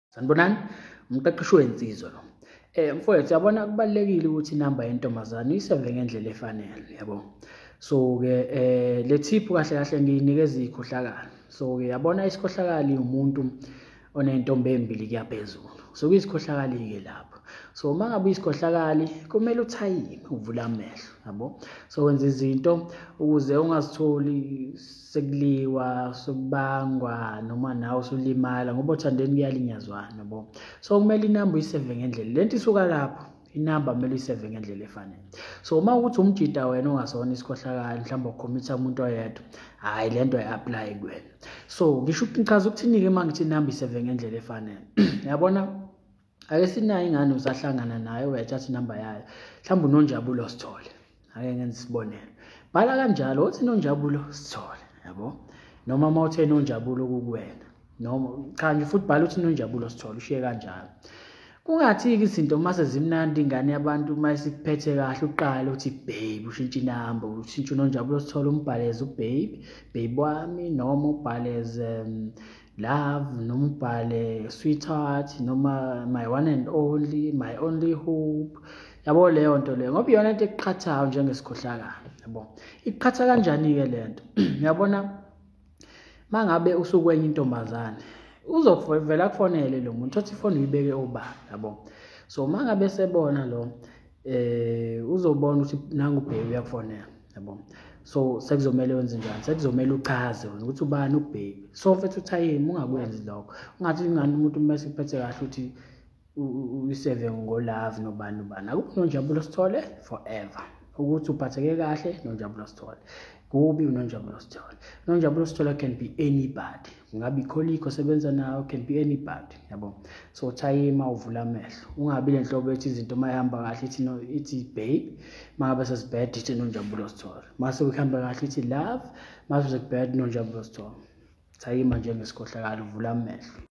Sanibonani, umqeqeshi wensizwa lo. Mfowethu yabona kubalulekile ukuthi inamba yentombazane uyiseve ngendlela efanele, yabo. So-ke le tip kahle kahle ngiyinikeza iy'khohlakali. So-ke yabona isikhohlakali umuntu oney'ntombi ey'mbili kuya phezulu. So kuyisikhohlakali-ke lapho. So uma ngabe uyisikhohlakali kumele uthayime, uvule amehlo, yabo. So wenza izinto ukuze ungazitholi sekuliwa, sekubangwa noma nawe usulimala ngoba othandeni kuyalinyazwana, yabo. So kumele inamba uyiseve ngendlela. Lento isuka lapho, inamba kumele uyiseve ngendlela efanele. So uma ukuthi umjida wena ungasona isikhohlakali, mhlawumbe ukhomitha umuntu oyedwa, hhayi lento ayi-apply kuwena. So ngisho ngichaza ukuthini-ke uma ngithi inamba iseve ngendlela efanele. Yabona, ake sinayo ingane usahlangana nayo uyayithatha inamba yayo, mhlawumbe uNonjabulo Sithole, ake ngenze isibonelo. Bhala kanjalo uthi Nonjabulo Sithole, yabo. Noma uma uthe Nonjabulo kukuwena, noma cha nje futhi bhala uthi Nonjabulo Sithole, ushiye kanjalo. Kungathi-ke izinto mase zimnandi ingane yabantu uma isikuphethe kahle uqale uthi babe, ushintshe inamba, ushintshe uNonjabulo Sithole umbhaleze ubabe, babe wami, noma ubhaleze love, noma ubhale sweetheart, noma my one and only, my only hope. Yabo leyo nto leyo ngoba iyona into ekuqhathayo njengesikhohlakali, yabo. Ikuqhatha kanjani-ke lento? Yabona, mangabe usukwenye intombazane uzovela akufonele lo muntu, uthi ifoni uyibeke obala, yabo. So mangabe sebona lo uzobona ukuthi nangu ubabe uyakufonela, yabo. So sekuzomele wenze njani? Sekuzomele uchaze ukuthi ubani ubabe. So mfethu uthayime, ungakwenzi lokho. Ungathi ingane umuntu uma esikuphethe kahle uthi uyiseve ngo-love nobani ubani. Akukho uNonjabulo Sithole forever. Ukuthi uphatheke kahle noNjabulo Sithole. Kubi uNonjabulo Sithole. uNonjabulo Sithole can be anybody. Kungabe i-colleague osebenza nayo, can be anybody, yabo. So thayima, uvula amehlo. Ungabi le nhlobo ethi izinto uma ihamba kahle ithi babe, mangabe sesibhede ithi uNonjabulo Sithole. Mase ukuhamba kahle ithi love, mase sekubhede uNonjabulo Sithole. Thayima njengesikhohlakali, uvula amehlo.